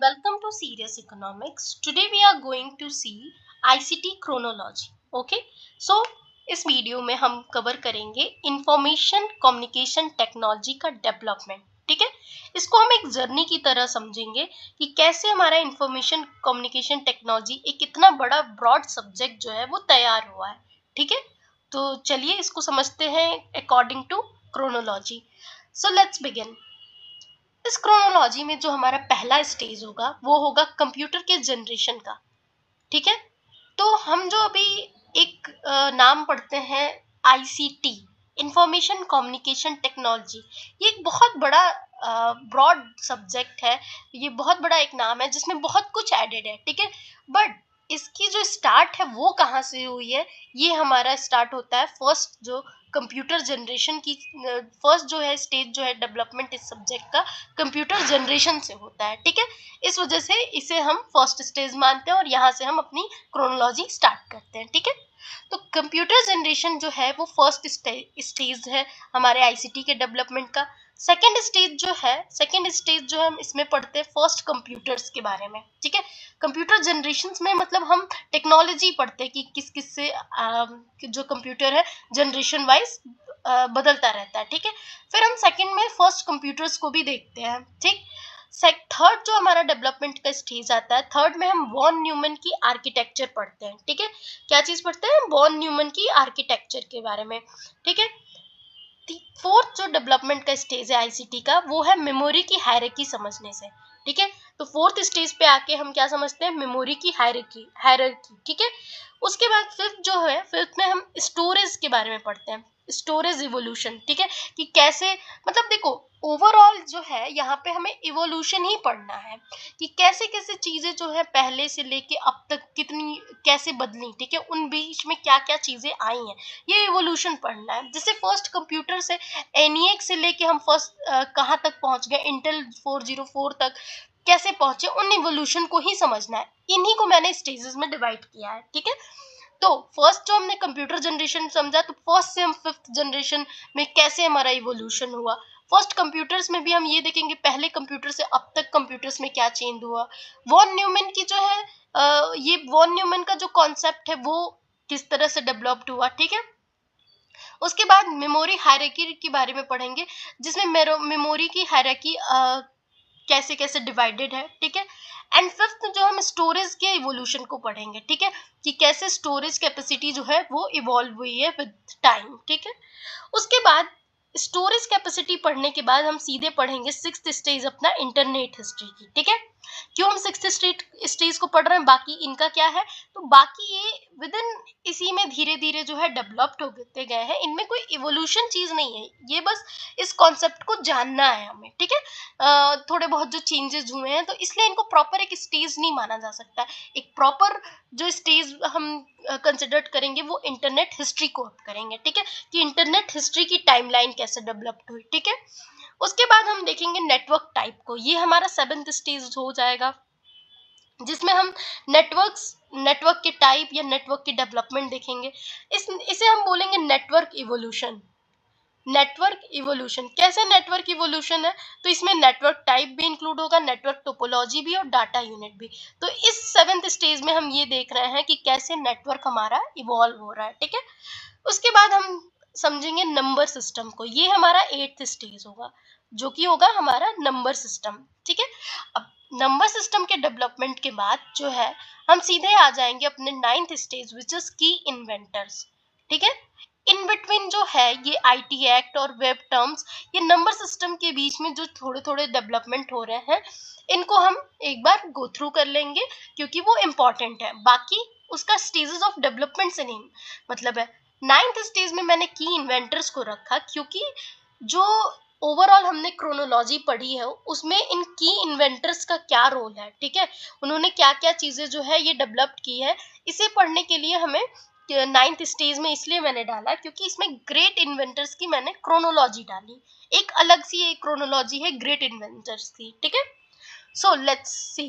welcome to Serious Economics. Today we are going to see ICT chronology. Okay, so इस video में हम cover करेंगे information communication technology का development. ठीक है, इसको हम एक जर्नी की तरह समझेंगे कि कैसे हमारा इंफॉर्मेशन कम्युनिकेशन टेक्नोलॉजी एक इतना बड़ा ब्रॉड सब्जेक्ट जो है वो तैयार हुआ है. ठीक है, तो चलिए इसको समझते हैं according to chronology. So let's begin. इस क्रोनोलॉजी में जो हमारा पहला स्टेज होगा वो होगा कंप्यूटर के जनरेशन का. ठीक है, तो हम जो अभी एक नाम पढ़ते हैं आईसीटी, इंफॉर्मेशन कम्युनिकेशन टेक्नोलॉजी, ये एक बहुत बड़ा ब्रॉड सब्जेक्ट है. ये बहुत बड़ा एक नाम है जिसमें बहुत कुछ एडेड है. ठीक है, बट इसकी जो स्टार्ट है वो कहाँ से हुई है? ये हमारा स्टार्ट होता है फर्स्ट जो कंप्यूटर जनरेशन की फर्स्ट जो है स्टेज जो है डेवलपमेंट इस सब्जेक्ट का कंप्यूटर जनरेशन से होता है. ठीक है, इस वजह से इसे हम फर्स्ट स्टेज मानते हैं और यहाँ से हम अपनी क्रोनोलॉजी स्टार्ट करते हैं. ठीक है, तो कंप्यूटर जनरेशन जो है वो फर्स्ट स्टेज है हमारे आईसीटी के डेवलपमेंट का. सेकेंड स्टेज जो है हम इसमें पढ़ते हैं फर्स्ट कंप्यूटर्स के बारे में. ठीक है, कंप्यूटर जनरेशन में मतलब हम टेक्नोलॉजी पढ़ते हैं कि किस किस से जो कंप्यूटर है जनरेशन वाइज बदलता रहता है. ठीक है, फिर हम सेकंड में फर्स्ट कंप्यूटर्स को भी देखते हैं. ठीक, थर्ड जो हमारा डेवलपमेंट का स्टेज आता है, थर्ड में हम वॉन न्यूमन की आर्किटेक्चर पढ़ते हैं. ठीक है, क्या चीज पढ़ते हैं? वॉन न्यूमन की आर्किटेक्चर के बारे में. ठीक है, फोर्थ जो डेवलपमेंट का स्टेज है आईसीटी का वो है मेमोरी की हायरार्की समझने से. ठीक है, तो फोर्थ स्टेज पे आके हम क्या समझते हैं? मेमोरी की हायरार्की. ठीक है, उसके बाद फिफ्थ में हम स्टोरेज के बारे में पढ़ते हैं, स्टोरेज इवोल्यूशन. ठीक है, कि कैसे मतलब देखो ओवरऑल जो है यहाँ पे हमें इवोल्यूशन ही पढ़ना है कि कैसे कैसे चीजें जो है पहले से लेके अब तक कितनी कैसे बदली. ठीक है, उन बीच में क्या क्या चीजें आई हैं, ये इवोल्यूशन पढ़ना है. जैसे फर्स्ट कंप्यूटर से एनिएक्स से लेके हम फर्स्ट कहाँ तक पहुंच गए, इंटेल 404 तक कैसे पहुंचे, उन इवोल्यूशन को ही समझना है. इन्हीं को मैंने स्टेजेस में डिवाइड किया है. ठीक है, तो फर्स्ट जो हमने कंप्यूटर जनरेशन समझा, तो फर्स्ट से हम फिफ्थ जनरेशन में कैसे हमारा इवोल्यूशन हुआ. फर्स्ट कंप्यूटर्स में भी हम ये देखेंगे पहले कंप्यूटर से अब तक कंप्यूटर्स में क्या चेंज हुआ. वॉन न्यूमन की जो है ये वॉन न्यूमन का जो कॉन्सेप्ट है वो किस तरह से डेवलप्ड हुआ. ठीक है, उसके बाद मेमोरी हायरार्की के बारे में पढ़ेंगे जिसमें मेमोरी की हायरार्की कैसे कैसे डिवाइडेड है. ठीक है, एंड फिफ्थ जो हम स्टोरेज के इवोल्यूशन को पढ़ेंगे. ठीक है, कि कैसे स्टोरेज कैपेसिटी जो है वो इवॉल्व हुई है विद टाइम. ठीक है, उसके बाद स्टोरेज कैपेसिटी पढ़ने के बाद हम सीधे पढ़ेंगे सिक्स्थ स्टेज अपना इंटरनेट हिस्ट्री की. ठीक है, क्यों हम सिक्स्थ स्टेज को पढ़ रहे हैं, बाकी इनका क्या है, तो बाकी ये विद इन इसी में धीरे धीरे जो है डेवलप्ड होते गए हैं. इनमें कोई इवोल्यूशन चीज नहीं है, ये बस इस कॉन्सेप्ट को जानना है हमें. ठीक है, थोड़े बहुत जो चेंजेस हुए हैं तो इसलिए इनको प्रॉपर एक स्टेज नहीं माना जा सकता. एक प्रॉपर जो स्टेज हम कंसिडर करेंगे वो इंटरनेट हिस्ट्री को करेंगे. ठीक है, कि इंटरनेट हिस्ट्री की टाइमलाइन कैसे डेवलप्ड हुई. ठीक है, उसके बाद हम देखेंगे नेटवर्क टाइप को, ये हमारा सेवेंथ स्टेज हो जाएगा जिसमें हम नेटवर्क के टाइप या नेटवर्क की डेवलपमेंट देखेंगे. इसे हम बोलेंगे नेटवर्क इवोल्यूशन. कैसे नेटवर्क इवोल्यूशन है, तो इसमें नेटवर्क टाइप भी इंक्लूड होगा, नेटवर्क टोपोलॉजी भी और डाटा यूनिट भी. तो इस सेवेंथ स्टेज में हम ये देख रहे हैं कि कैसे नेटवर्क हमारा इवॉल्व हो रहा है. ठीक है, उसके बाद हम समझेंगे नंबर सिस्टम को, ये हमारा एट्थ स्टेज होगा जो कि होगा हमारा नंबर सिस्टम. ठीक है, अब नंबर सिस्टम के डेवलपमेंट के बाद जो है हम सीधे आ जाएंगे अपने नाइन्थ स्टेज विच इज की इन्वेंटर्स. ठीक है, इन बिटवीन जो है ये आईटी एक्ट और वेब टर्म्स, ये नंबर सिस्टम के बीच में जो थोड़े थोड़े डेवलपमेंट हो रहे हैं इनको हम एक बार गो थ्रू कर लेंगे क्योंकि वो इम्पोर्टेंट है. बाकी उसका स्टेजेस ऑफ डेवलपमेंट से नहीं मतलब है. नाइन्थ स्टेज में मैंने की इन्वेंटर्स को रखा क्योंकि जो ओवरऑल हमने क्रोनोलॉजी पढ़ी है उसमें इन की इन्वेंटर्स का क्या रोल है. ठीक है, उन्होंने क्या क्या चीजें जो है ये डेवलप की है, इसे पढ़ने के लिए हमें नाइन्थ स्टेज में इसलिए मैंने डाला क्योंकि इसमें ग्रेट इन्वेंटर्स की मैंने क्रोनोलॉजी डाली. एक अलग सी एक क्रोनोलॉजी है ग्रेट इन्वेंटर्स की. ठीक है, सो लेट्स सी.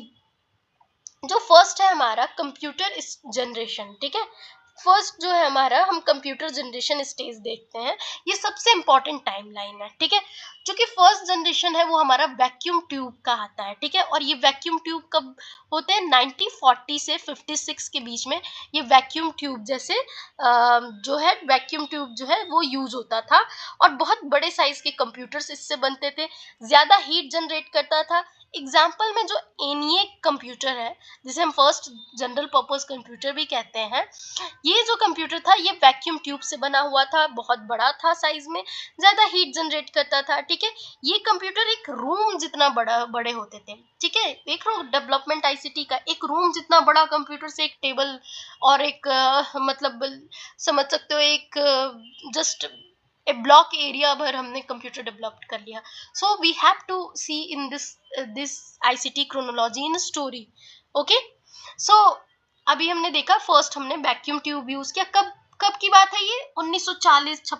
जो फर्स्ट है हमारा कंप्यूटर जनरेशन. ठीक है, फर्स्ट जो है हमारा हम कंप्यूटर जनरेशन स्टेज देखते हैं, ये सबसे इंपॉर्टेंट टाइमलाइन है. ठीक है, जो कि फर्स्ट जनरेशन है वो हमारा वैक्यूम ट्यूब का आता है, ठीक है। और ये वैक्यूम ट्यूब कब होते हैं, 1940 से 56 के बीच में ये वैक्यूम ट्यूब जैसे जो है वैक्यूम ट्यूब जो है वो यूज होता था, और बहुत बड़े साइज के कंप्यूटर्स इससे बनते थे, ज्यादा हीट जनरेट करता था। एग्जाम्पल में जो एनिएक कंप्यूटर है, जिसे हम फर्स्ट जनरल पर्पस कंप्यूटर भी कहते हैं, ये जो कंप्यूटर था ये वैक्यूम ट्यूब से बना हुआ था, बहुत बड़ा था साइज में, ज्यादा हीट जनरेट करता था, ठीक है। ये कंप्यूटर एक रूम जितना बड़े होते थे, ठीक है। देख रहे हो डेवलपमेंट आईसीटी का, एक रूम जितना बड़ा कंप्यूटर से एक टेबल और एक मतलब समझ सकते हो एक जस्ट ए ब्लॉक एरिया भर हमने कंप्यूटर डेवलप कर लिया। So we have to see in this ICT chronology in story, okay. सो अभी हमने देखा फर्स्ट हमने वैक्यूम ट्यूब यूज किया, कब कब की बात है ये, 1940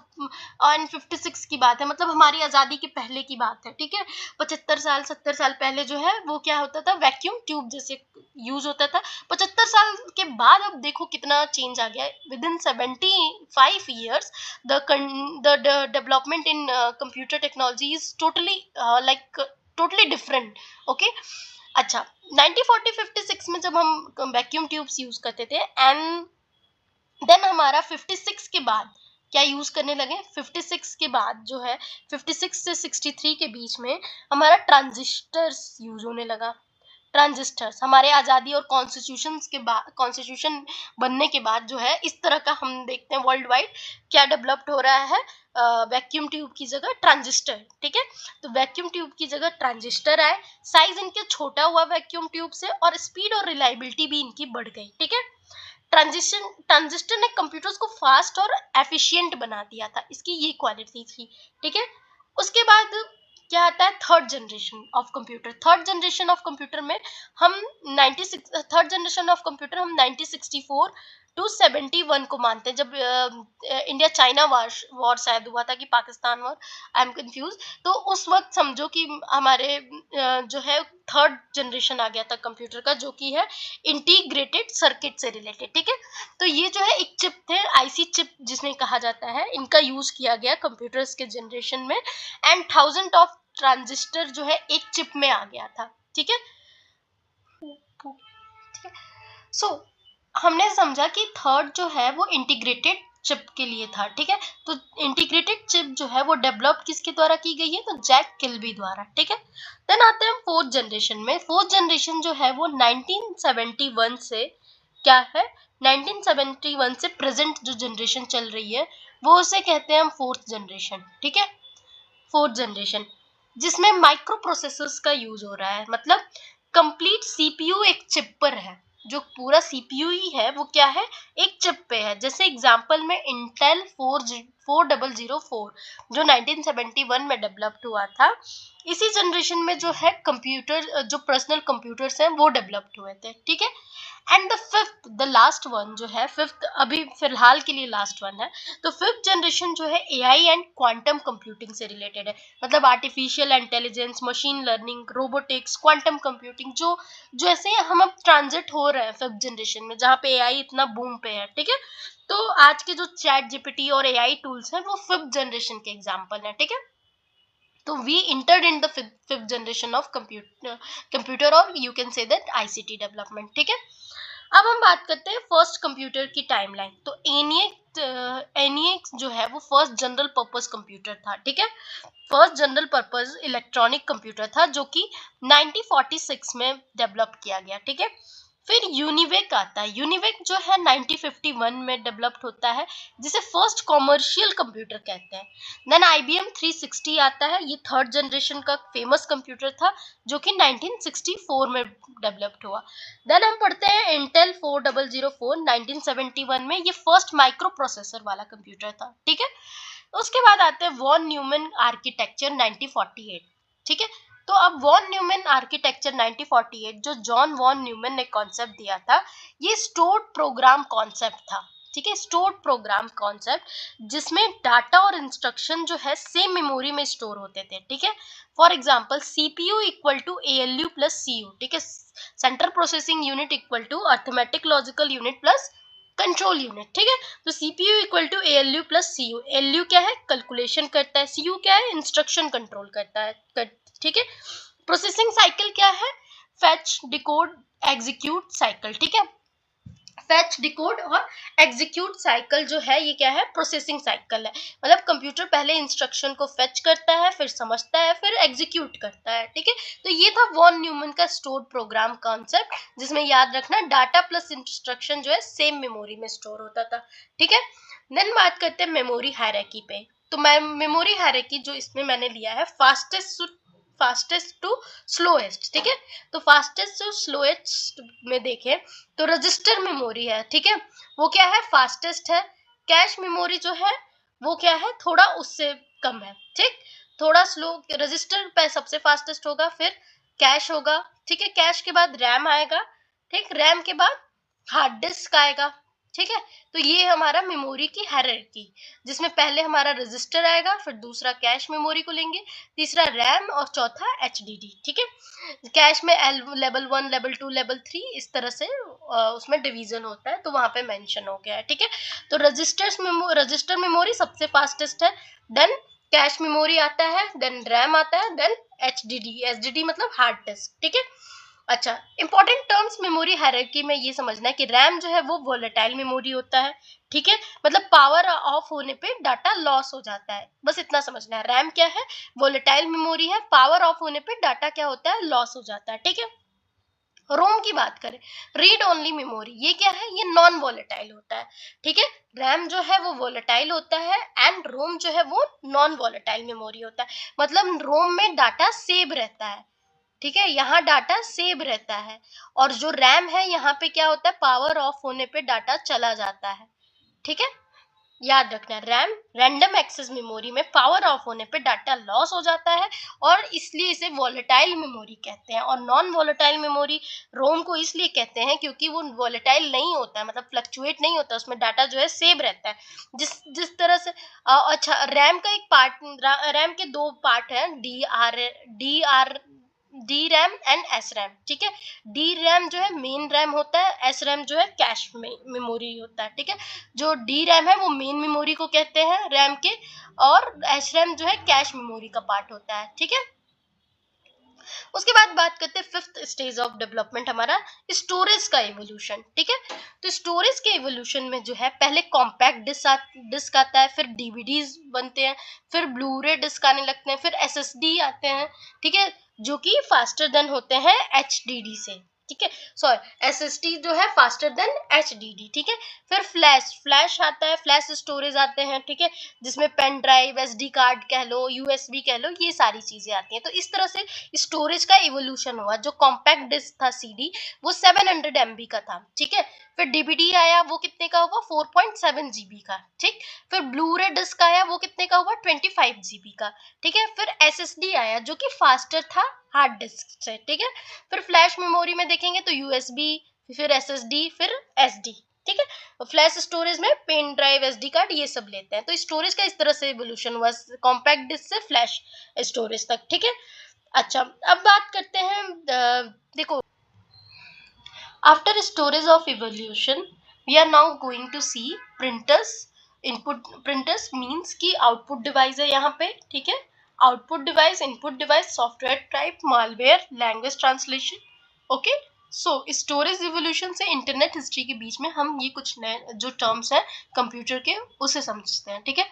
एंड 56 की बात है, मतलब हमारी आजादी के पहले की बात है, ठीक है। 75 साल 70 साल पहले जो है वो क्या होता था, वैक्यूम ट्यूब जैसे यूज होता था। 75 साल के बाद अब देखो कितना चेंज आ गया है, with in 75 years the development in computer technology is totally totally different, okay। अच्छा, 1940-56 में जब हम वैक्यूम ट्यूब्स यूज करते थे, एंड देन हमारा 56 के बाद क्या यूज करने लगे, 56 के बाद जो है 56 से 63 के बीच में हमारा ट्रांजिस्टर्स यूज होने लगा। ट्रांजिस्टर्स हमारे आजादी और कॉन्स्टिट्यूशन बनने के बाद जो है इस तरह का हम देखते हैं वर्ल्ड वाइड क्या डेवलप्ड हो रहा है, वैक्यूम ट्यूब की जगह ट्रांजिस्टर, ठीक है। तो वैक्यूम ट्यूब की जगह ट्रांजिस्टर आए, साइज इनके छोटा हुआ वैक्यूम ट्यूब से, और स्पीड और रिलायबिलिटी भी इनकी बढ़ गई, ठीक है। ट्रांजिस्टर ने कंप्यूटर्स को फास्ट और एफिशिएंट बना दिया था, इसकी ये क्वालिटी थी, ठीक है। उसके बाद क्या आता है, third generation of computer. Third generation of computer में हम 96 थर्ड जनरेशन ऑफ कंप्यूटर हम 1964 टू 71 को मानते हैं, जब इंडिया चाइना वॉर शायद हुआ था कि Pakistan war, I am confuse. तो उस वक्त समझो कि हमारे जो है थर्ड जनरेशन आ गया था कंप्यूटर का, जो कि है इंटीग्रेटेड सर्किट से रिलेटेड, ठीक है। तो ये जो है एक चिप थे, आईसी चिप जिसमें कहा जाता है, इनका यूज किया गया कंप्यूटर्स के जनरेशन में, एंड थाउजेंड ऑफ ट्रांजिस्टर जो है एक चिप में आ गया था, ठीक है। सो हमने समझा कि थर्ड जो है वो इंटीग्रेटेड चिप के लिए था, ठीक है। तो इंटीग्रेटेड चिप जो है वो डेवलप किसके द्वारा की गई है, तो जैक किल्बी द्वारा, ठीक है। देन आते हैं हम फोर्थ जनरेशन में। फोर्थ जनरेशन जो है वो 1971 से क्या है, 1971 से प्रेजेंट जो जनरेशन चल रही है वो उसे कहते हैं हम फोर्थ जनरेशन, ठीक है। फोर्थ जनरेशन जिसमें माइक्रो प्रोसेसर्स का यूज हो रहा है, मतलब कंप्लीट सीपीयू एक चिप पर है, जो पूरा सीपीयू ही है वो क्या है, एक चिप पे है। जैसे एग्जांपल में इंटेल 4004 जो 1971 में डेवलप्ड हुआ था, इसी जनरेशन में जो है कंप्यूटर जो पर्सनल कंप्यूटर्स हैं वो डेवलप्ड हुए थे, ठीक है। And the fifth the last one जो है, फिफ्थ अभी फिलहाल के लिए लास्ट वन है, तो फिफ्थ जनरेशन जो है एआई एंड क्वांटम कंप्यूटिंग से रिलेटेड है, मतलब artificial intelligence, machine learning, robotics, quantum computing, जो जो ऐसे हम अब ट्रांजिट हो रहे हैं फिफ्थ जनरेशन में, जहाँ पे एआई इतना बूम पे है, ठीक है। तो आज के जो चैट जीपीटी और एआई टूल्स हैं वो फिफ्थ जनरेशन के एग्जाम्पल हैं, ठीक है। तो we entered in the fifth generation of computer और you can say that ICT development, ठीक है। अब हम बात करते हैं फर्स्ट कंप्यूटर की टाइमलाइन। तो एनिएक जो है वो फर्स्ट जनरल पर्पस कंप्यूटर था, ठीक है। First general purpose electronic computer था जो कि 1946 में डेवलप किया गया, ठीक है। फिर यूनिवेक आता है। यूनिवेक जो है 1951 में डेवलप्ड होता है, जिसे फर्स्ट कॉमर्शियल कंप्यूटर कहते हैं। देन IBM 360 आता है, ये थर्ड जनरेशन का फेमस कंप्यूटर था जो कि 1964 में डेवलप्ड हुआ। देन हम पढ़ते हैं इंटेल 4004 1971 में, ये फर्स्ट माइक्रो प्रोसेसर वाला कंप्यूटर था, ठीक है। उसके बाद आते हैं वॉन न्यूमैन आर्किटेक्चर 1948, ठीक है। तो अब वॉन न्यूमैन आर्किटेक्चर 1948 जो जॉन वॉन न्यूमैन ने कॉन्सेप्ट दिया था, ये स्टोर्ड प्रोग्राम कॉन्सेप्ट था, ठीक है। स्टोर्ड प्रोग्राम कॉन्सेप्ट जिसमें डाटा और इंस्ट्रक्शन जो है सेम मेमोरी में स्टोर होते थे, ठीक है। For example CPU equal to ALU plus CU, ठीक है। Central processing unit equal to arithmetic logical unit plus control unit, ठीक है। तो CPU equal to ALU plus CU. ALU क्या है, कैलकुलेशन करता है, सीयू क्या है, इंस्ट्रक्शन कंट्रोल करता है, ठीक है। प्रोसेसिंग साइकिल क्या है, फेच डिकोड एग्जीक्यूट साइकिल, ठीक है। फेच डिकोड और एग्जीक्यूट साइकिल जो है ये क्या है, प्रोसेसिंग साइकिल है। मतलब कंप्यूटर पहले इंस्ट्रक्शन को फेच करता है, फिर समझता है, फिर एग्जीक्यूट करता है, ठीक है। तो ये था वॉन न्यूमन का स्टोर प्रोग्राम कॉन्सेप्ट, जिसमें याद रखना डाटा प्लस इंस्ट्रक्शन जो है सेम मेमोरी में स्टोर होता था, ठीक है। देन बात करते हैं मेमोरी हायरार्की पे। तो मैं मेमोरी हायरार्की जो इसमें मैंने लिया है, फास्टेस्ट टू स्लोएस्ट, ठीक है। तो फास्टेस्ट टू स्लोएस्ट में देखें तो रजिस्टर मेमोरी है, ठीक है, वो क्या है, फास्टेस्ट है। कैश मेमोरी जो है वो क्या है, थोड़ा उससे कम है, ठीक, थोड़ा स्लो। रजिस्टर पे सबसे फास्टेस्ट होगा, फिर कैश होगा, ठीक है। कैश के बाद रैम आएगा, ठीक, रैम के बाद हार्ड डिस्क आएगा, ठीक है। तो ये हमारा मेमोरी की हायरार्की, जिसमें पहले हमारा रजिस्टर आएगा, फिर दूसरा कैश मेमोरी को लेंगे, तीसरा रैम और चौथा एचडीडी, ठीक है। कैश में लेवल 1, लेवल 2, लेवल 3 इस तरह से उसमें डिवीजन होता है, तो वहां पे मेंशन हो गया है, ठीक है। तो रजिस्टर मेमोरी सबसे फास्टेस्ट है, देन कैश मेमोरी आता है, देन रैम आता है, देन एचडीडी मतलब हार्ड डिस्क, ठीक है। अच्छा, इंपॉर्टेंट टर्म्स मेमोरी हायरार्की में ये समझना है कि रैम जो है वो वोलेटाइल मेमोरी होता है, ठीक है, मतलब पावर ऑफ होने पे डाटा लॉस हो जाता है, बस इतना समझना है। रैम क्या है, वोलेटाइल मेमोरी है, पावर ऑफ होने पे डाटा क्या होता है, लॉस हो जाता है, ठीक है। रोम की बात करें, रीड ओनली मेमोरी, ये क्या है, ये नॉन वोलेटाइल होता है, ठीक है। रैम जो है वो वोलेटाइल होता है एंड रोम जो है वो नॉन वोलेटाइल मेमोरी होता है, मतलब रोम में डाटा सेव रहता है, ठीक है, यहाँ डाटा सेव रहता है। और जो रैम है यहाँ पे क्या होता है, पावर ऑफ होने पे डाटा चला जाता है, ठीक है। याद रखना, रैम रैंडम एक्सेस मेमोरी में पावर ऑफ होने पे डाटा लॉस हो जाता है, और इसलिए इसे वोलेटाइल मेमोरी कहते हैं। और नॉन वोलेटाइल मेमोरी रोम को इसलिए कहते हैं क्योंकि वो वोलेटाइल नहीं होता है, मतलब फ्लक्चुएट नहीं होता, उसमें डाटा जो है सेव रहता है। जिस जिस तरह से अच्छा, रैम का एक पार्ट, रैम के दो पार्ट है, D RAM and S RAM, ठीक है। डी रैम जो है मेन रैम होता है, एस रैम जो है कैश मेमोरी होता है, ठीक है। जो डी रैम है वो मेन मेमोरी को कहते हैं रैम के, और एस रैम जो है कैश मेमोरी का पार्ट होता है, ठीक है। उसके बाद बात करते हैं फिफ्थ स्टेज ऑफ डेवलपमेंट, हमारा स्टोरेज का इवोल्यूशन, ठीक है। तो स्टोरेज के इवोल्यूशन में जो है पहले कॉम्पैक्ट डिस्क आता है, फिर डीवीडीज बनते हैं, फिर ब्लूरे डिस्क आने लगते हैं, फिर एसएसडी आते हैं, ठीक है, जो कि फास्टर देन होते हैं एचडीडी से, ठीक है। सॉरी, एसएसडी जो है फास्टर देन एचडीडी, ठीक है। फिर फ्लैश आता है, फ्लैश स्टोरेज आते हैं, ठीक है, जिसमें पेन ड्राइव, एसडी कार्ड कह लो, यूएसबी कह लो, ये सारी चीजें आती हैं। तो इस तरह से स्टोरेज का इवोल्यूशन हुआ। जो कॉम्पैक्ट डिस्क था सीडी, वो 700 MB का था, ठीक है। फिर डीवीडी आया, वो कितने का हुआ, 4.7 GB का, ठीक। फिर ब्लूरे डिस्क आया, वो कितने का हुआ, 25 GB का, ठीक है। फिर एसएसडी आया जो कि फास्टर था हार्ड डिस्क से, ठीक है। फिर फ्लैश मेमोरी में देखेंगे तो यूएसबी, फिर एसएसडी, फिर एसडी, ठीक है। फ्लैश स्टोरेज में पेन ड्राइव, एसडी कार्ड, ये सब लेते हैं। तो स्टोरेज का इस तरह से इवोल्यूशन हुआ, कॉम्पैक्ट डिस्क से फ्लैश स्टोरेज तक, ठीक है। अच्छा, अब बात करते हैं, देखो, after storage of evolution we are now going to see printers. Input printers means की आउटपुट डिवाइस है यहाँ पे, ठीक है। Output device, input device, software type, malware, language translation, okay. So storage evolution से इंटरनेट हिस्ट्री के बीच में हम ये कुछ नए जो टर्म्स हैं कंप्यूटर के, उसे समझते हैं, ठीक है।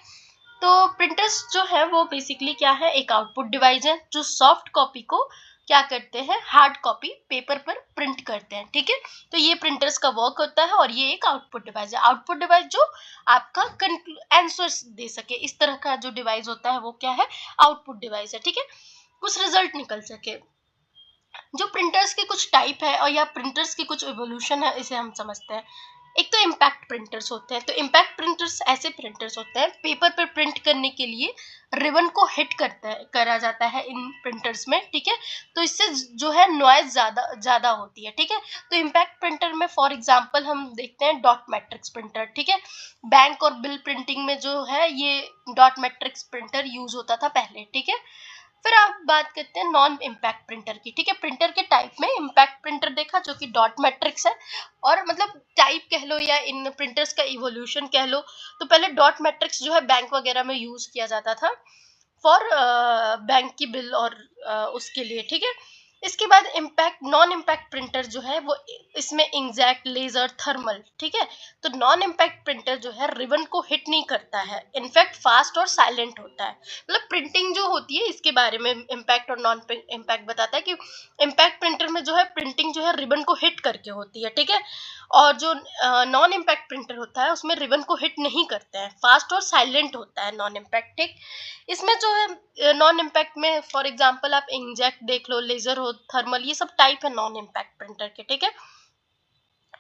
तो प्रिंटर्स जो है वो बेसिकली क्या है, एक आउटपुट डिवाइस है जो सॉफ्ट कॉपी को क्या करते हैं, हार्ड कॉपी पेपर पर प्रिंट करते हैं, ठीक है। तो ये प्रिंटर्स का वर्क होता है, और ये एक आउटपुट डिवाइस है। आउटपुट डिवाइस जो आपका आंसर दे सके, इस तरह का जो डिवाइस होता है वो क्या है, आउटपुट डिवाइस है, ठीक है, कुछ रिजल्ट निकल सके। जो प्रिंटर्स के कुछ टाइप है और या प्रिंटर्स की कुछ इवोल्यूशन है, इसे हम समझते हैं। एक तो इम्पैक्ट प्रिंटर्स होते हैं। तो इम्पैक्ट प्रिंटर्स ऐसे प्रिंटर्स होते हैं, पेपर पर प्रिंट करने के लिए रिबन को हिट करा जाता है इन प्रिंटर्स में, ठीक है। तो इससे जो है नॉइज ज्यादा होती है, ठीक है। तो इम्पैक्ट प्रिंटर में फॉर एग्जांपल हम देखते हैं डॉट मैट्रिक्स प्रिंटर, ठीक है। बैंक और बिल प्रिंटिंग में जो है ये डॉट मैट्रिक्स प्रिंटर यूज होता था पहले, ठीक है। फिर आप बात करते हैं नॉन इम्पैक्ट प्रिंटर की, ठीक है। प्रिंटर के टाइप में इम्पैक्ट प्रिंटर देखा जो कि डॉट मैट्रिक्स है, और मतलब टाइप कह लो या इन प्रिंटर्स का इवोल्यूशन कह लो। तो पहले डॉट मैट्रिक्स जो है बैंक वगैरह में यूज किया जाता था फॉर बैंक की बिल और उसके लिए, ठीक है। इसके बाद इम्पैक्ट नॉन इम्पैक्ट प्रिंटर जो है वो इसमें इंकजेट, लेजर, थर्मल, ठीक है। तो नॉन इम्पैक्ट प्रिंटर जो है रिबन को हिट नहीं करता है, इनफैक्ट फास्ट और साइलेंट होता है। मतलब प्रिंटिंग जो होती है इसके बारे में इम्पैक्ट और नॉन इम्पैक्ट बताता है कि इम्पैक्ट प्रिंटर में जो है प्रिंटिंग जो है रिबन को हिट करके होती है, ठीक है। और जो नॉन इम्पैक्ट प्रिंटर होता है उसमें रिबन को हिट नहीं करते हैं, फास्ट और साइलेंट होता है नॉन इम्पैक्ट, ठीक। इसमें जो है नॉन इम्पैक्ट में फॉर एग्जांपल आप इंकजेट देख लो, लेजर हो, थर्मल, ये सब टाइप है नॉन इम्पैक्ट प्रिंटर के, ठीक है।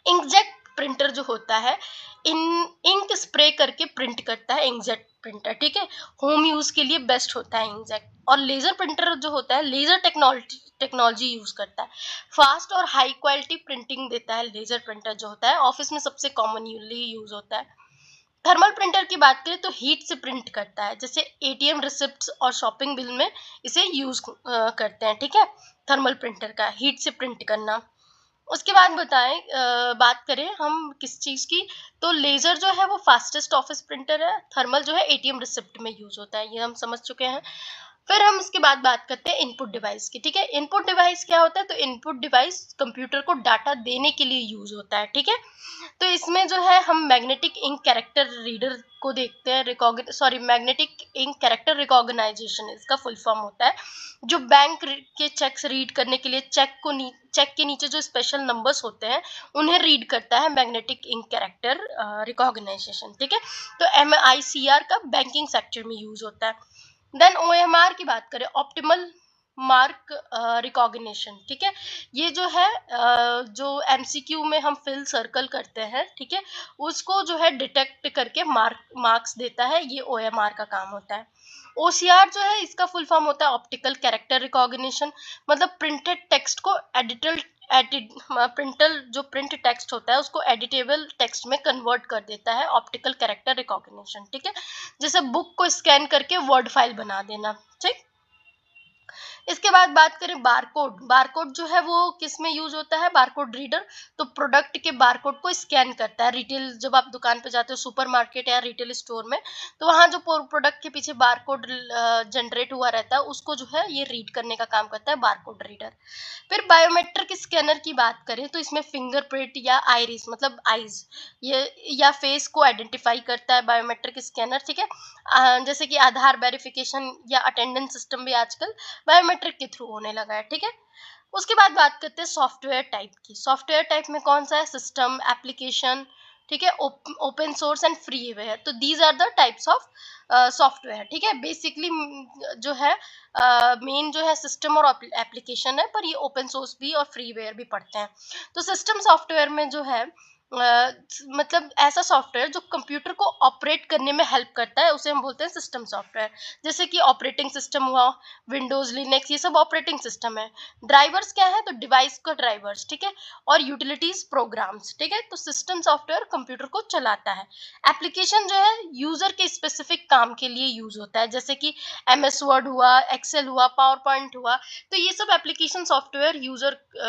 इंकजेट प्रिंटर जो होता है इन इंक स्प्रे करके प्रिंट करता है इंकजेट प्रिंटर, ठीक है। होम यूज के लिए बेस्ट होता है इंकजेट। और लेजर प्रिंटर जो होता है लेजर टेक्नोलॉजी यूज करता है, फास्ट और हाई क्वालिटी प्रिंटिंग देता है लेजर प्रिंटर जो होता है, ऑफिस में सबसे कॉमनली यूज होता है। थर्मल प्रिंटर की बात करें तो हीट से प्रिंट करता है, जैसे एटीएम रिसिप्ट्स और शॉपिंग बिल में इसे यूज करते हैं, ठीक है। थर्मल प्रिंटर का हीट से प्रिंट करना। उसके बाद बात करें हम किस चीज की, तो लेजर जो है वो फास्टेस्ट ऑफिस प्रिंटर है, थर्मल जो है एटीएम रिसिप्ट में यूज होता है, ये हम समझ चुके हैं। फिर हम उसके बाद बात करते हैं इनपुट डिवाइस की, ठीक है। इनपुट डिवाइस क्या होता है, तो इनपुट डिवाइस कंप्यूटर को डाटा देने के लिए यूज होता है, ठीक है। तो इसमें जो है हम मैग्नेटिक इंक कैरेक्टर रीडर को देखते हैं, मैग्नेटिक इंक कैरेक्टर रिकॉग्नाइजेशन इसका फुल फॉर्म होता है, जो बैंक के चेक्स रीड करने के लिए चेक के नीचे जो स्पेशल नंबर्स होते हैं उन्हें रीड करता है मैग्नेटिक इंक कैरेक्टर रिकॉग्नाइजेशन, ठीक है। तो MICR का बैंकिंग सेक्टर में यूज होता है। देन OMR की बात करें, ऑप्टिमल मार्क रिकॉग्निशन, ठीक है। ये जो है जो MCQ में हम फिल सर्कल करते हैं, ठीक है, उसको जो है डिटेक्ट करके मार्क्स देता है, ये OMR का काम होता है। OCR जो है इसका फुल फॉर्म होता है ऑप्टिकल कैरेक्टर रिकॉग्निशन, मतलब प्रिंटेड टेक्स्ट को प्रिंटर जो प्रिंट टेक्स्ट होता है उसको एडिटेबल टेक्स्ट में कन्वर्ट कर देता है ऑप्टिकल कैरेक्टर रिकॉग्निशन, ठीक है। जैसे बुक को स्कैन करके वर्ड फाइल बना देना, ठीक। इसके बाद बात करें बारकोड, बारकोड जो है वो किस में यूज होता है, बारकोड रीडर। तो प्रोडक्ट के बारकोड को स्कैन करता है, रिटेल जब आप दुकान पे जाते हो सुपरमार्केट या रिटेल स्टोर में, तो वहां जो प्रोडक्ट के पीछे बारकोड जनरेट हुआ रहता है उसको जो है ये रीड करने का काम करता है बारकोड रीडर। फिर बायोमेट्रिक स्कैनर की बात करें तो इसमें फिंगरप्रिंट या आइरिस मतलब आईज ये या फेस को आइडेंटिफाई करता है बायोमेट्रिक स्कैनर, ठीक है। जैसे कि आधार वेरिफिकेशन या अटेंडेंस सिस्टम भी आजकल बायोमेट्रिक के थ्रू होने लगा है, ठीक है। उसके बाद बात करते हैं सॉफ्टवेयर टाइप की। सॉफ्टवेयर टाइप में कौन सा है, सिस्टम, एप्लीकेशन, ठीक है, ओपन सोर्स एंड फ्रीवेयर। तो these are the types of software, ठीक है। बेसिकली जो है मेन जो है सिस्टम और एप्लीकेशन है, पर ये ओपन सोर्स भी और फ्रीवेयर भी पढ़ते हैं। तो सिस्टम सॉफ्टवेयर में जो है मतलब ऐसा सॉफ्टवेयर जो कंप्यूटर को ऑपरेट करने में हेल्प करता है उसे हम बोलते हैं सिस्टम सॉफ्टवेयर। जैसे कि ऑपरेटिंग सिस्टम हुआ, विंडोज, लिनक्स, ये सब ऑपरेटिंग सिस्टम है। ड्राइवर्स क्या है, तो डिवाइस का ड्राइवर्स, ठीक है। और यूटिलिटीज प्रोग्राम्स, ठीक है। तो सिस्टम सॉफ्टवेयर कंप्यूटर को चलाता है। एप्लीकेशन जो है यूजर के स्पेसिफिक काम के लिए यूज होता है, जैसे कि MS वर्ड हुआ, एक्सेल हुआ, पावर पॉइंट हुआ। तो ये सब एप्लीकेशन सॉफ्टवेयर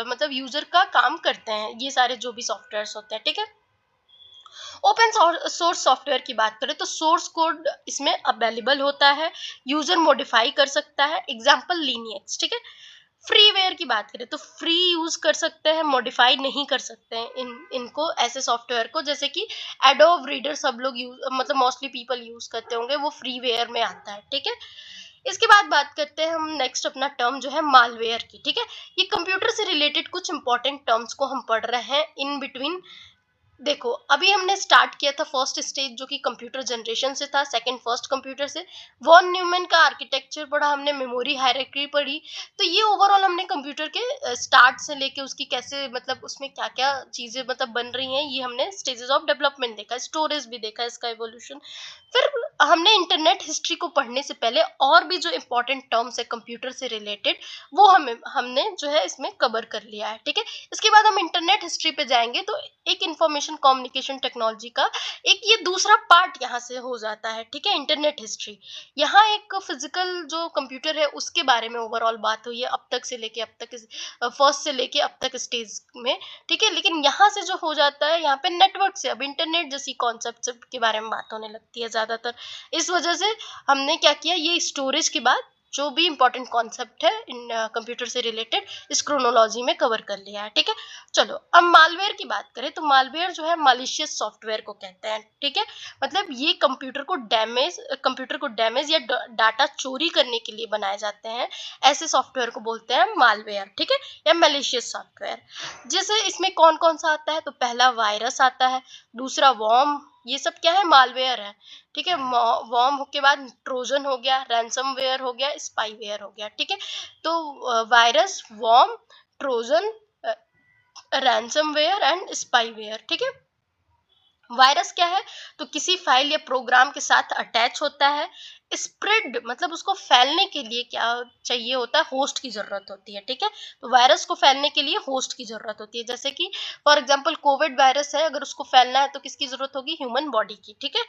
मतलब यूजर का काम करते हैं, ये सारे जो भी सॉफ्टवेयर होते हैं, ठीक है। ओपन सोर्स सॉफ्टवेयर की बात करें तो सोर्स कोड इसमें अवेलेबल होता है, यूजर मॉडिफाई कर सकता है, एग्जांपल लिनक्स, ठीक है। फ्रीवेयर की बात करें तो फ्री यूज कर सकते हैं, मॉडिफाई नहीं कर सकते हैं इनको ऐसे सॉफ्टवेयर को, जैसे कि एडोब रीडर सब लोग यूज मतलब मोस्टली पीपल यूज करते होंगे, वो फ्रीवेयर में आता है, ठीक है। इसके बाद बात करते हैं हम नेक्स्ट अपना टर्म जो है मालवेयर की, ठीक है। ये कंप्यूटर से रिलेटेड कुछ इंपॉर्टेंट टर्म्स को हम पढ़ रहे हैं इन बिटवीन। देखो अभी हमने स्टार्ट किया था फर्स्ट स्टेज जो कि कंप्यूटर जनरेशन से था, सेकंड फर्स्ट कंप्यूटर से, वॉन न्यूमैन का आर्किटेक्चर पढ़ा हमने, मेमोरी हायरार्की पढ़ी। तो ये ओवरऑल हमने कंप्यूटर के स्टार्ट से लेके उसकी कैसे मतलब उसमें क्या क्या चीजें मतलब बन रही हैं, ये हमने स्टेजेस ऑफ डेवलपमेंट देखा, स्टोरेज भी देखा, इसका इवोल्यूशन। फिर हमने इंटरनेट हिस्ट्री को पढ़ने से पहले और भी जो इंपॉर्टेंट टर्म्स है कंप्यूटर से रिलेटेड वो हमने जो है इसमें कवर कर लिया है, ठीक है। इसके बाद हम इंटरनेट हिस्ट्री पे जाएंगे तो एक इंफॉर्मेशन कम्युनिकेशन टेक्नोलॉजी का एक ये दूसरा पार्ट यहाँ से हो जाता है, ठीक है। इंटरनेट हिस्ट्री, यहाँ एक फिजिकल जो कंप्यूटर है उसके बारे में ओवरऑल बात हुई है अब तक से लेके अब तक, फर्स्ट से लेके अब तक स्टेज में, ठीक है। लेकिन यहाँ से जो हो जाता है, यहाँ पे नेटवर्क से अब इंटरनेट जैसी कॉन्सेप्ट के बारे में बात होने लगती है ज्यादातर। इस वजह से हमने क्या किया, ये स्टोरेज के बाद जो भी इंपॉर्टेंट कॉन्सेप्ट है इन कंप्यूटर से रिलेटेड इस क्रोनोलॉजी में कवर कर लिया है, ठीक है। चलो अब मालवेयर की बात करें तो मालवेयर जो है मालिशियस सॉफ्टवेयर को कहते हैं, ठीक है। मतलब ये कंप्यूटर को डैमेज या डाटा चोरी करने के लिए बनाए जाते हैं, ऐसे सॉफ्टवेयर को बोलते हैं मालवेयर, ठीक है, या मैलिशियस सॉफ्टवेयर। जैसे इसमें कौन कौन सा आता है, तो पहला वायरस आता है, दूसरा वॉर्म, ये सब क्या है, मालवेयर है, ठीक है। वॉर्म के बाद ट्रोजन हो गया, रैंसमवेयर हो गया, स्पाईवेयर हो गया, ठीक है। तो virus, worm, Trojan, ransomware and spyware, ठीक है। वायरस क्या है, तो किसी फाइल या प्रोग्राम के साथ अटैच होता है। स्प्रेड मतलब उसको फैलने के लिए क्या चाहिए होता है, होस्ट की जरूरत होती है, ठीक है। तो वायरस को फैलने के लिए होस्ट की जरूरत होती है, जैसे कि फॉर एग्जांपल कोविड वायरस है, अगर उसको फैलना है तो किसकी जरूरत होगी, ह्यूमन बॉडी की, ठीक है।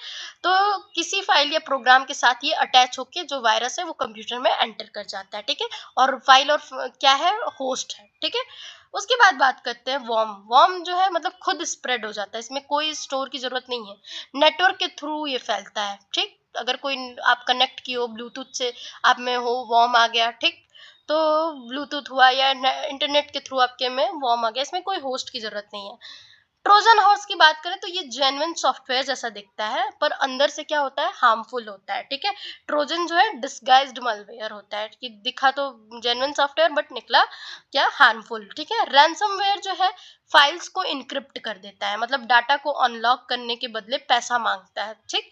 तो किसी फाइल या प्रोग्राम के साथ ये अटैच होके जो वायरस है वो कंप्यूटर में एंटर कर जाता है, ठीक है। और फाइल और क्या है, होस्ट है, ठीक है। उसके बाद बात करते हैं वॉर्म। वॉर्म जो है मतलब खुद स्प्रेड हो जाता है, इसमें कोई स्टोर की जरूरत नहीं है, नेटवर्क के थ्रू ये फैलता है, ठीक। अगर कोई आप कनेक्ट किए हो ब्लूटूथ से, आप में हो वॉर्म आ गया, ठीक। तो ब्लूटूथ हुआ या इंटरनेट के थ्रू आपके में वॉर्म आ गया, इसमें कोई होस्ट की जरूरत नहीं है। ट्रोजन हॉर्स की बात करें तो ये जेन्युइन सॉफ्टवेयर जैसा दिखता है, पर अंदर से क्या होता है, हार्मफुल होता है, ठीक है। ट्रोजन जो है डिस्गाइज्ड मालवेयर होता है, कि दिखा तो जेन्युइन सॉफ्टवेयर बट निकला क्या, हार्मफुल, ठीक है। रैंसमवेयर जो है फाइल्स को इनक्रिप्ट कर देता है, मतलब डाटा को अनलॉक करने के बदले पैसा मांगता है, ठीक।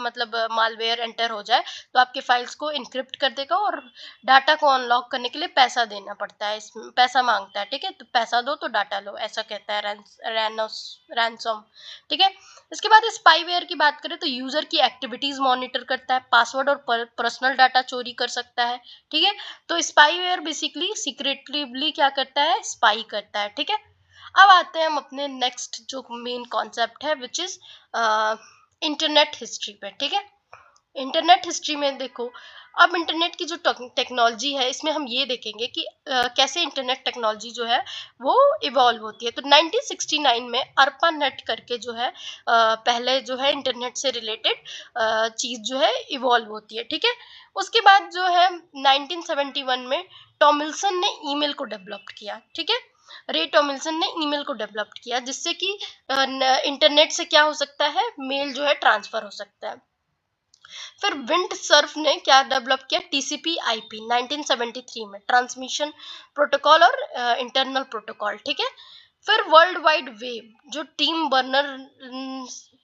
मतलब मालवेयर एंटर हो जाए तो आपके फाइल्स को इनक्रिप्ट कर देगा और डाटा को अनलॉक करने के लिए पैसा देना पड़ता है, इसमें पैसा मांगता है, ठीक है। तो पैसा दो तो डाटा लो, ऐसा कहता है रैंसम, ठीक है। इसके बाद स्पाईवेयर की बात करें तो यूजर की एक्टिविटीज मॉनिटर करता है, पासवर्ड और पर्सनल डाटा चोरी कर सकता है, ठीक है। तो स्पाईवेयर बेसिकली सीक्रेटली क्या करता है, स्पाई करता है, ठीक है। अब आते हैं हम अपने नेक्स्ट जो मेन कॉन्सेप्ट है विच इज इंटरनेट हिस्ट्री पे, ठीक है। इंटरनेट हिस्ट्री में देखो, अब इंटरनेट की जो टेक्नोलॉजी है इसमें हम ये देखेंगे कि कैसे इंटरनेट टेक्नोलॉजी जो है वो इवॉल्व होती है। तो 1969 में अर्पानेट करके जो है पहले जो है इंटरनेट से रिलेटेड चीज जो है इवॉल्व होती है, ठीक है। उसके बाद जो है 1971 में टॉमिल्सन ने ईमेल को डेवलप किया, ठीक है। रे टॉमिल्सन ने ईमेल को डेवलप किया जिससे कि इंटरनेट से क्या हो सकता है, मेल जो है ट्रांसफर हो सकता है। फिर विंड सर्फ ने क्या डेवलप किया, टीसीपी आईपी 1973 में, ट्रांसमिशन प्रोटोकॉल और इंटरनल प्रोटोकॉल, ठीक है। फिर वर्ल्ड वाइड वेव जो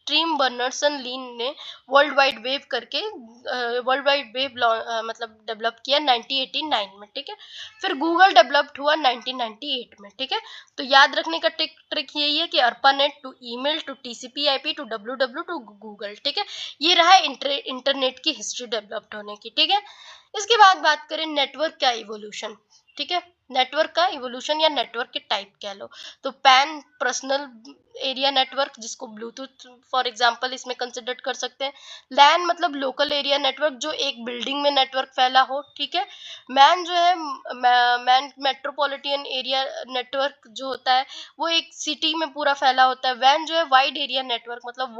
टीम बर्नर्सन लीन ने वर्ल्ड वाइड वेव करके वर्ल्ड वाइड वेव मतलब डेवलप किया 1989 में, ठीक है। फिर गूगल डेवलप्ड हुआ 1998 में, ठीक है। तो याद रखने का ट्रिक यही है कि ARPANET to email to TCP IP to W to Google, ठीक है। ये रहा इंटरनेट की हिस्ट्री डेवलप्ड होने की, ठीक है। इसके बाद बात करें नेटवर्क का इवोल्यूशन, ठीक है। नेटवर्क का इवोल्यूशन या नेटवर्क के टाइप कह लो, तो पैन पर्सनल एरिया नेटवर्क जिसको ब्लूटूथ फॉर एग्जांपल इसमें कंसिडर कर सकते हैं। लैन मतलब लोकल एरिया नेटवर्क जो एक बिल्डिंग में नेटवर्क फैला हो, ठीक है। मैन जो है मैन मेट्रोपॉलिटन एरिया नेटवर्क जो होता है वो एक सिटी में पूरा फैला होता है। वैन जो है वाइड एरिया नेटवर्क मतलब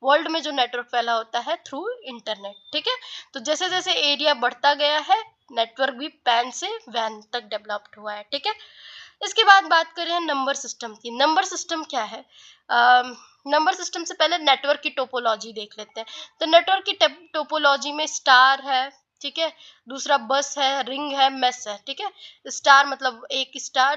वर्ल्ड में जो नेटवर्क फैला होता है थ्रू इंटरनेट, ठीक है। तो जैसे जैसे एरिया बढ़ता गया है नेटवर्क भी पैन से वैन तक डेवलप्ड हुआ है, ठीक है। इसके बाद बात करें नंबर सिस्टम की। नंबर सिस्टम क्या है, नंबर सिस्टम से पहले नेटवर्क की टोपोलॉजी देख लेते हैं। तो नेटवर्क की टोपोलॉजी में स्टार है, ठीक है, दूसरा बस है, रिंग है, मेस है, ठीक है। स्टार मतलब एक स्टार,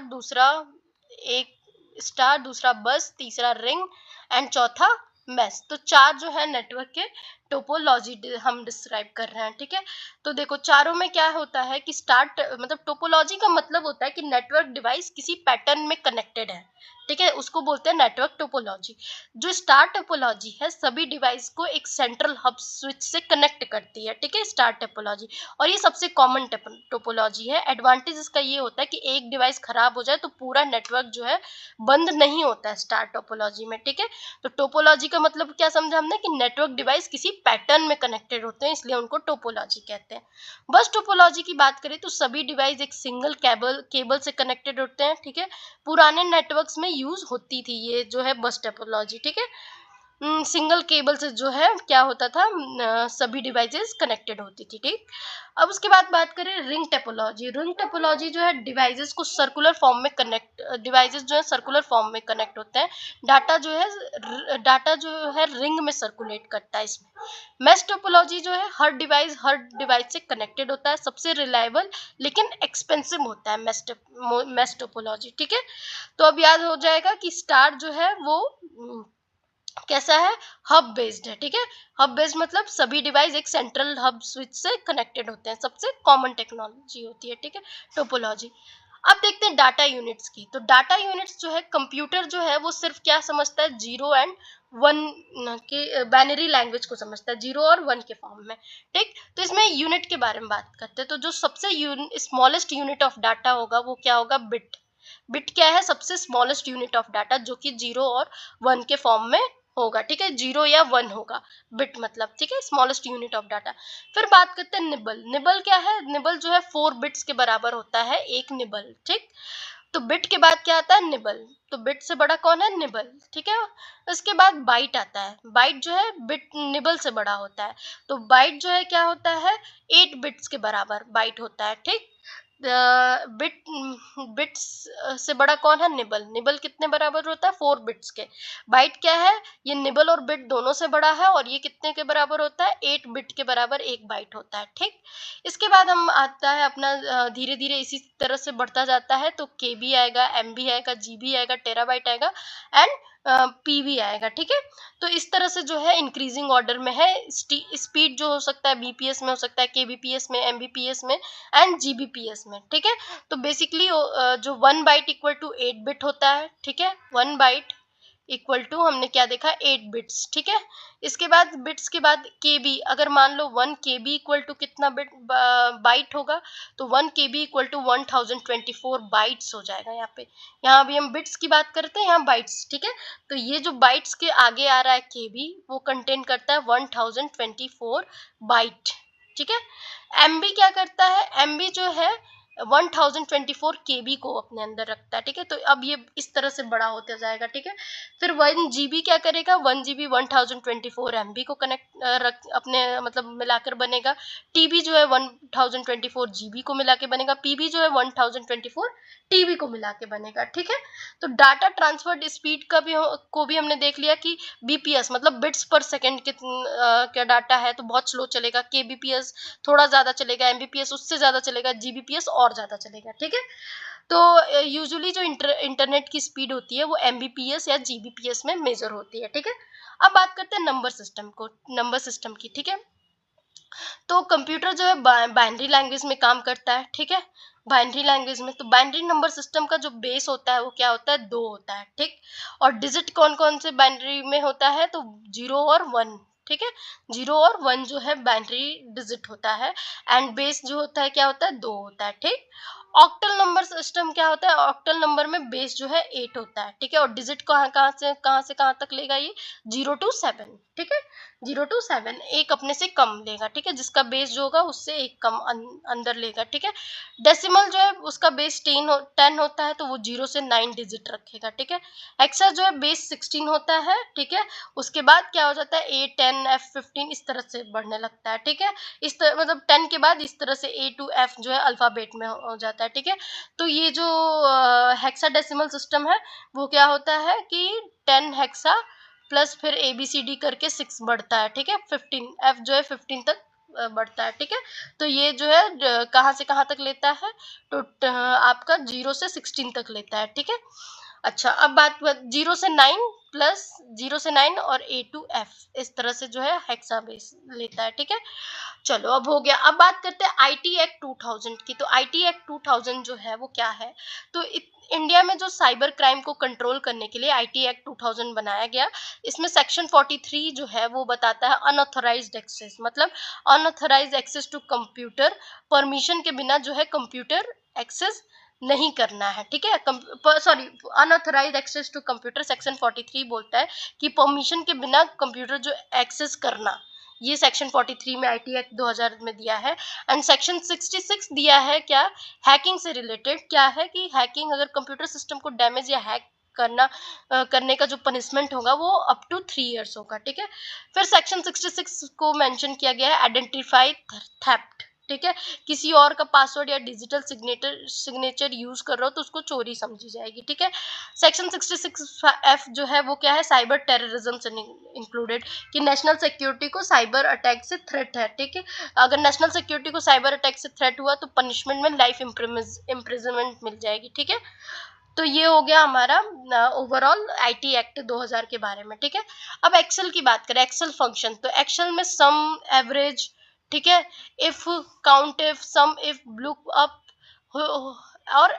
दूसरा बस, तीसरा रिंग एंड चौथा मेस। तो चार जो है नेटवर्क के टोपोलॉजी हम डिस्क्राइब कर रहे हैं, ठीक है। तो देखो चारों में क्या होता है कि स्टार मतलब टोपोलॉजी का मतलब होता है कि नेटवर्क डिवाइस किसी पैटर्न में कनेक्टेड है, ठीक है, उसको बोलते हैं नेटवर्क टोपोलॉजी। जो स्टार टोपोलॉजी है सभी डिवाइस को एक सेंट्रल हब स्विच से कनेक्ट करती है, ठीक है, स्टार टोपोलॉजी। और ये सबसे कॉमन टोपोलॉजी है। एडवांटेज इसका ये होता है कि एक डिवाइस खराब हो जाए तो पूरा नेटवर्क जो है बंद नहीं होता है स्टार टोपोलॉजी में, ठीक है। तो टोपोलॉजी का मतलब क्या समझा हमने कि नेटवर्क डिवाइस किसी पैटर्न में कनेक्टेड होते हैं, इसलिए उनको टोपोलॉजी कहते हैं। बस टोपोलॉजी की बात करें तो सभी डिवाइस एक सिंगल केबल से कनेक्टेड होते हैं, ठीक है। पुराने नेटवर्क्स में यूज होती थी ये जो है बस टोपोलॉजी, ठीक है। सिंगल केबल से जो है क्या होता था, सभी डिवाइसेस कनेक्टेड होती थी, ठीक। अब उसके बाद बात करें रिंग टोपोलॉजी। रिंग टोपोलॉजी जो है डिवाइसेस को सर्कुलर फॉर्म में कनेक्ट डिवाइसेस जो है सर्कुलर फॉर्म में कनेक्ट होते हैं। डाटा जो है रिंग में सर्कुलेट करता है इसमें। मैश टोपोलॉजी जो है हर डिवाइस से कनेक्टेड होता है। सबसे रिलायबल लेकिन एक्सपेंसिव होता है मैश टोपोलॉजी, ठीक है। तो अब याद हो जाएगा कि स्टार जो है वो कैसा है, हब बेस्ड है, ठीक है। हब बेस्ड मतलब सभी डिवाइस एक सेंट्रल हब स्विच से कनेक्टेड होते हैं, सबसे कॉमन टेक्नोलॉजी होती है, ठीक है, टोपोलॉजी। अब देखते हैं डाटा यूनिट्स की। तो डाटा यूनिट्स जो है कंप्यूटर जो है वो सिर्फ क्या समझता है, जीरो एंड वन के बाइनरी लैंग्वेज को समझता है, जीरो और वन के फॉर्म में, ठीक। तो इसमें यूनिट के बारे में बात करते हैं। तो जो सबसे स्मॉलेस्ट यूनिट ऑफ डाटा होगा वो क्या होगा, बिट। बिट क्या है, सबसे स्मॉलेस्ट यूनिट ऑफ डाटा जो कि जीरो और वन के फॉर्म में होगा, ठीक है, जीरो या वन होगा बिट मतलब, ठीक है, स्मॉलेस्ट यूनिट ऑफ डाटा। फिर बात करते हैं निबल। निबल क्या है, निबल जो है 4 बिट्स के बराबर होता है एक निबल, ठीक। तो बिट के बाद क्या आता है, निबल। तो बिट से बड़ा कौन है, निबल, ठीक है। उसके बाद बाइट आता है। बाइट जो है बिट निबल से बड़ा होता है। तो बाइट जो है क्या होता है, 8 बिट्स के बराबर बाइट होता है, ठीक। बिट बिट्स से बड़ा कौन है, निबल। निबल कितने बराबर होता है, 4 बिट्स के। बाइट क्या है, ये निबल और बिट दोनों से बड़ा है और ये कितने के बराबर होता है, 8 बिट के बराबर एक बाइट होता है, ठीक। इसके बाद हम आता है अपना धीरे धीरे इसी तरह से बढ़ता जाता है। तो केबी आएगा, एमबी आएगा, जीबी आएगा, टेराबाइट आएगा एंड पीवी आएगा, ठीक है। तो इस तरह से जो है इंक्रीजिंग ऑर्डर में है। स्पीड जो हो सकता है बीपीएस में हो सकता है, केबीपीएस में, एमबीपीएस में एंड जीबीपीएस में, ठीक है। तो बेसिकली जो 1 बाइट इक्वल टू 8 बिट होता है, ठीक है। 1 बाइट इक्वल टू हमने क्या देखा, 8 बिट्स, ठीक है। इसके बाद बिट्स के बाद केबी, अगर मान लो 1 केबी इक्वल टू कितना बिट बाइट होगा, तो 1 केबी इक्वल टू 1024 बाइट्स हो जाएगा। यहाँ भी हम बिट्स की बात करते हैं, यहाँ बाइट्स, ठीक है। तो ये जो बाइट्स के आगे आ रहा है केबी, वो कंटेन करता है 1024 बाइट, ठीक है। एमबी क्या करता है, एमबी जो है 1024 केबी को अपने अंदर रखता है, ठीक है। तो अब ये इस तरह से बड़ा होता जाएगा, ठीक है। फिर 1 जीबी क्या करेगा, 1 जीबी 1024 एमबी को कनेक्ट अपने मतलब मिलाकर बनेगा। टीबी जो है 1024 जीबी को मिला के बनेगा। पीबी जो है 1024 टीबी को मिला के बनेगा, ठीक है। तो डाटा ट्रांसफर स्पीड को भी हमने देख लिया कि बीपीएस मतलब बिट्स पर सेकेंड क्या डाटा है तो बहुत स्लो चलेगा। केबीपीएस थोड़ा ज्यादा चलेगा, एमबीपीएस उससे ज्यादा चलेगा, जीबीपीएस और ज्यादा चलेगा, ठीक है। तो यूजुअली जो इंटरनेट की स्पीड होती है वो एमबीपीएस या जीबीपीएस में मेजर होती है, ठीक है। अब बात करते हैं नंबर सिस्टम की, ठीक है। तो कंप्यूटर जो है बाइनरी लैंग्वेज में काम करता है, ठीक है। बाइनरी लैंग्वेज में तो बाइनरी नंबर सिस्टम का जो बेस होता है वो क्या होता है, 2 होता है, ठीक। और डिजिट कौन कौन से बाइनरी में होता है, तो 0 और 1, ठीक है। 0 और 1 जो है बाइनरी डिजिट होता है एंड बेस जो होता है क्या होता है, 2 होता है, ठीक। ऑक्टल नंबर सिस्टम क्या होता है, ऑक्टल नंबर में बेस जो है 8 होता है, ठीक है। और डिजिट कहाँ तक लेगा ये, 0 to 7, ठीक है। 0 to 7 एक अपने से कम लेगा, ठीक है, जिसका बेस जो होगा उससे एक कम अंदर लेगा, ठीक है। डेसिमल जो है उसका बेस 10 होता है तो वो 0 से 9 डिजिट रखेगा, ठीक है। हेक्सा जो है बेस 16 होता है, ठीक है। उसके बाद क्या हो जाता है, A 10 F 15 इस तरह से बढ़ने लगता है, ठीक है। इस तरह मतलब 10 के बाद इस तरह से A to F जो है अल्फाबेट में हो जाता है, ठीक है। तो ये जो हेक्सा डेसिमल सिस्टम है वो क्या होता है कि 10 हेक्सा प्लस फिर ABCD करके 6 बढ़ता है, ठीक है। 15 F जो है 15 तक बढ़ता है, ठीक है। तो ये जो है कहाँ से कहाँ तक लेता है, तो आपका 0 से 16 तक लेता है, ठीक है। अच्छा, अब बात 0 से 9 प्लस 0 से 9 और A to F, इस तरह से जो है हेक्साबेस लेता है, ठीक है। चलो अब हो गया। अब बात करते हैं आईटी एक्ट 2000 की। तो आईटी एक्ट 2000 जो है वो क्या है, तो इंडिया में जो साइबर क्राइम को कंट्रोल करने के लिए आईटी एक्ट 2000 बनाया गया। इसमें सेक्शन 43 जो है वो बताता है अनऑथराइज्ड एक्सेस, मतलब unauthorised access to computer, permission के बिना जो है कंप्यूटर एक्सेस नहीं करना है, ठीक है। Sorry, unauthorised access to computer section 43 बोलता है कि परमिशन के बिना कंप्यूटर जो एक्सेस करना, ये सेक्शन 43 में आईटी एक्ट 2000 में दिया है। एंड सेक्शन 66 दिया है क्या, हैकिंग से रिलेटेड, क्या है कि हैकिंग, अगर कंप्यूटर सिस्टम को डैमेज या हैक करने का जो पनिशमेंट होगा वो अप टू 3 इयर्स होगा, ठीक है। फिर सेक्शन 66 को मेंशन किया गया है आइडेंटिफाई थेफ्ट, ठीक है। किसी और का पासवर्ड या डिजिटल सिग्नेचर यूज कर रहे हो तो उसको चोरी समझी जाएगी, ठीक है। सेक्शन 66F जो है वो क्या है, साइबर टेररिज्म से इंक्लूडेड, कि नेशनल सिक्योरिटी को साइबर अटैक से थ्रेट है, ठीक है। अगर नेशनल सिक्योरिटी को साइबर अटैक से थ्रेट हुआ तो पनिशमेंट में लाइफ इम्प्रिजनमेंट मिल जाएगी, ठीक है। तो ये हो गया हमारा ओवरऑल आईटी एक्ट 2000 के बारे में, ठीक है। अब एक्सेल की बात करें, एक्सेल फंक्शन, तो एक्सेल में सम, एवरेज, ठीक है, if, count if, sum if, look up और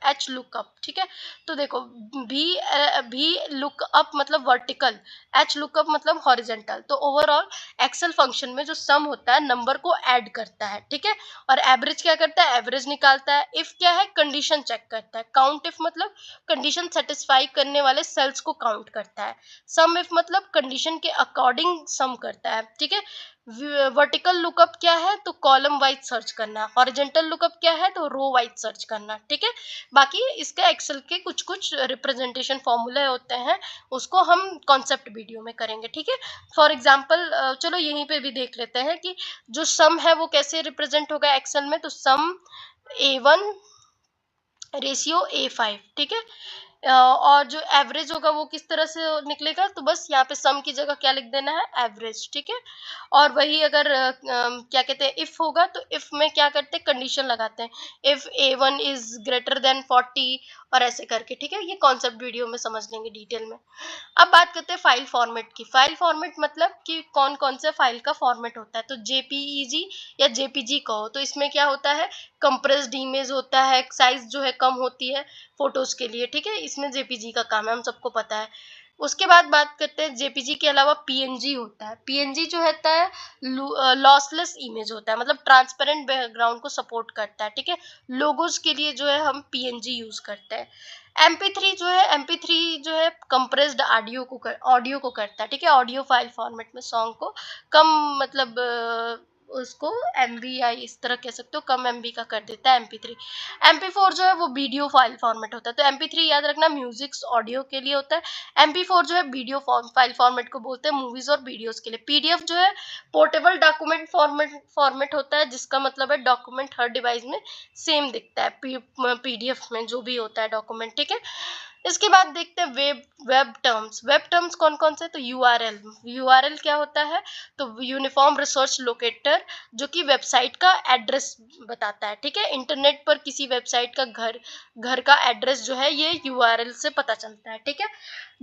एच लुकअप, ठीक है। तो देखो, भी लुकअप मतलब वर्टिकल, एच लुकअप मतलब हॉरिजेंटल। तो ओवरऑल एक्सेल फंक्शन में जो सम होता है नंबर को ऐड करता है, ठीक है। और एवरेज क्या करता है, एवरेज निकालता है। इफ क्या है, कंडीशन चेक करता है। काउंट इफ मतलब कंडीशन सेटिस्फाई करने वाले सेल्स को काउंट करता है। सम इफ मतलब कंडीशन के अकॉर्डिंग सम करता है, ठीक है। वर्टिकल लुकअप क्या है, तो कॉलम वाइज सर्च करना। हॉरिजेंटल लुकअप क्या है, तो रो वाइज सर्च करना, ठीक है। बाकी इसका एक्सेल के कुछ कुछ रिप्रेजेंटेशन फॉर्मूले होते हैं, उसको हम कॉन्सेप्ट वीडियो में करेंगे, ठीक है। फॉर एग्जांपल चलो यहीं पे भी देख लेते हैं कि जो सम है वो कैसे रिप्रेजेंट होगा एक्सेल में। तो सम A1 रेशियो A5, ठीक है। और जो एवरेज होगा वो किस तरह से निकलेगा, तो बस यहाँ पे सम की जगह क्या लिख देना है, एवरेज, ठीक है। और वही अगर क्या कहते हैं, इफ होगा तो इफ में क्या करते हैं, कंडीशन लगाते हैं, if A1 is greater than 40 और ऐसे करके, ठीक है। ये कॉन्सेप्ट वीडियो में समझ लेंगे डिटेल में। अब बात करते हैं फाइल फॉर्मेट की। फाइल फॉर्मेट मतलब कि कौन कौन से फाइल का फॉर्मेट होता है। तो जेपीईजी या जेपीजी कहो तो इसमें क्या होता है, कंप्रेस्ड इमेज होता है, साइज जो है कम होती है फोटोज के लिए, ठीक है। इसमें जेपीजी का काम है, हम सबको पता है। उसके बाद बात करते हैं जेपीजी के अलावा पीएनजी होता है। पीएनजी जो होता है लॉसलेस इमेज होता है, मतलब ट्रांसपेरेंट बैकग्राउंड को सपोर्ट करता है, ठीक है। लोगोज के लिए जो है हम पीएनजी यूज करते हैं। MP3 जो है, MP3 जो है कंप्रेस्ड ऑडियो को करता है, ठीक है। ऑडियो फाइल फॉर्मेट में सॉन्ग को कम, मतलब उसको MB या इस तरह कह सकते हो, कम MB का कर देता है MP3। MP4 जो है वो वीडियो फाइल फॉर्मेट होता है। तो MP3 याद रखना म्यूजिक ऑडियो के लिए होता है। MP4 जो है वीडियो फाइल फॉर्मेट को बोलते हैं मूवीज और वीडियोस के लिए। PDF जो है पोर्टेबल डॉक्यूमेंट फॉर्मेट होता है, जिसका मतलब है डॉक्यूमेंट हर डिवाइस में सेम दिखता है, PDF में जो भी होता है डॉक्यूमेंट, ठीक है। इसके बाद देखते हैं वेब टर्म्स। वेब टर्म्स कौन कौन से, तो यूआरएल क्या होता है, तो यूनिफॉर्म रिसोर्स लोकेटर, जो कि वेबसाइट का एड्रेस बताता है, ठीक है। इंटरनेट पर किसी वेबसाइट का घर का एड्रेस जो है ये यूआरएल से पता चलता है, ठीक है।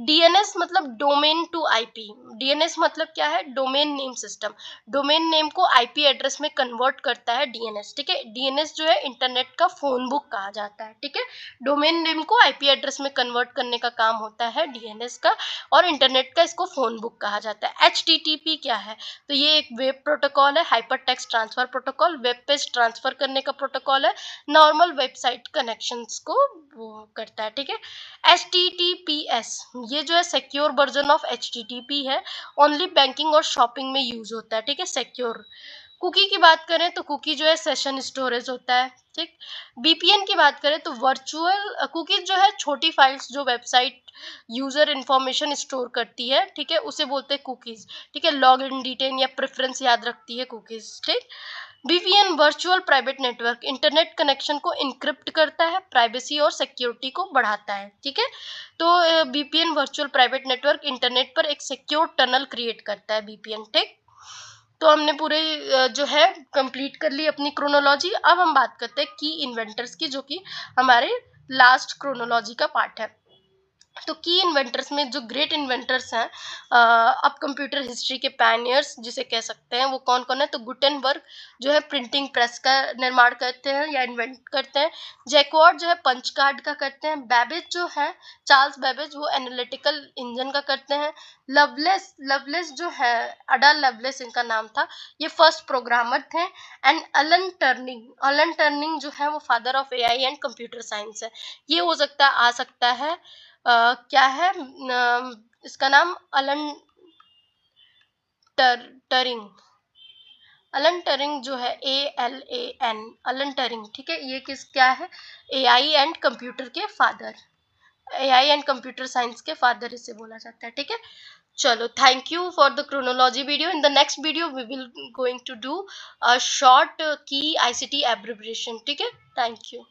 डीएनएस मतलब डोमेन टू आईपी। डीएनएस मतलब क्या है, domain name system. Domain name को आईपी एड्रेस में कन्वर्ट करता है डीएनएस, ठीक है। डीएनएस जो है इंटरनेट का फोन बुक कहा जाता है, ठीक है। डोमेन नेम को आईपी एड्रेस में कन्वर्ट करने का काम होता है डीएनएस का, और इंटरनेट का इसको फोन बुक कहा जाता है। एचटीटीपी क्या है, तो ये एक वेब प्रोटोकॉल है, hyper text transfer protocol, web page transfer करने का प्रोटोकॉल है, नॉर्मल वेबसाइट कनेक्शंस को वो करता है, ठीक है। HTTPS ये जो है सिक्योर वर्जन ऑफ HTTP है, ओनली बैंकिंग और शॉपिंग में यूज होता है, ठीक है, सिक्योर। कुकी की बात करें तो कुकी जो है सेशन स्टोरेज होता है, ठीक। VPN की बात करें तो वर्चुअल कुकीज जो है छोटी फाइल्स जो वेबसाइट यूजर इंफॉर्मेशन स्टोर करती है, ठीक है, उसे बोलते हैं कुकीज, ठीक है। लॉग इन डिटेल या प्रेफरेंस याद रखती है कुकीज, ठीक। VPN virtual private network internet connection को इनक्रिप्ट करता है, प्राइवेसी और सिक्योरिटी को बढ़ाता है, ठीक है। तो VPN virtual private network internet पर एक सिक्योर टनल क्रिएट करता है, VPN, ठीक। तो हमने पूरे जो है कंप्लीट कर ली अपनी क्रोनोलॉजी। अब हम बात करते हैं की इन्वेंटर्स की, जो कि हमारे लास्ट क्रोनोलॉजी का पार्ट है। तो की इन्वेंटर्स में जो ग्रेट इन्वेंटर्स हैं, अब कंप्यूटर हिस्ट्री के पैनियर्स जिसे कह सकते हैं, वो कौन कौन है? तो गुटेनबर्ग जो है प्रिंटिंग प्रेस का निर्माण करते हैं या इन्वेंट करते हैं। जैकवार्ड जो है पंच कार्ड का करते हैं। बेबेज जो है, चार्ल्स बेबेज, वो एनालिटिकल इंजन का करते हैं। लवलेस जो है, अडा लवलेस इनका नाम था, ये फर्स्ट प्रोग्रामर थे। एंड अलन टर्निंग जो है वो father of AI and computer science है। ये हो सकता है, आ सकता है, क्या है इसका नाम? टरिंग अलन टरिंग जो है, ALAN, अलन टरिंग, ठीक है। ये क्या है? एआई एंड कंप्यूटर के father, AI and computer science के फादर इसे बोला जाता है, ठीक है। चलो, thank you for the chronology video. In the next video we will going to do a short की आईसीटी एब्रिविएशन, ठीक है। Thank you.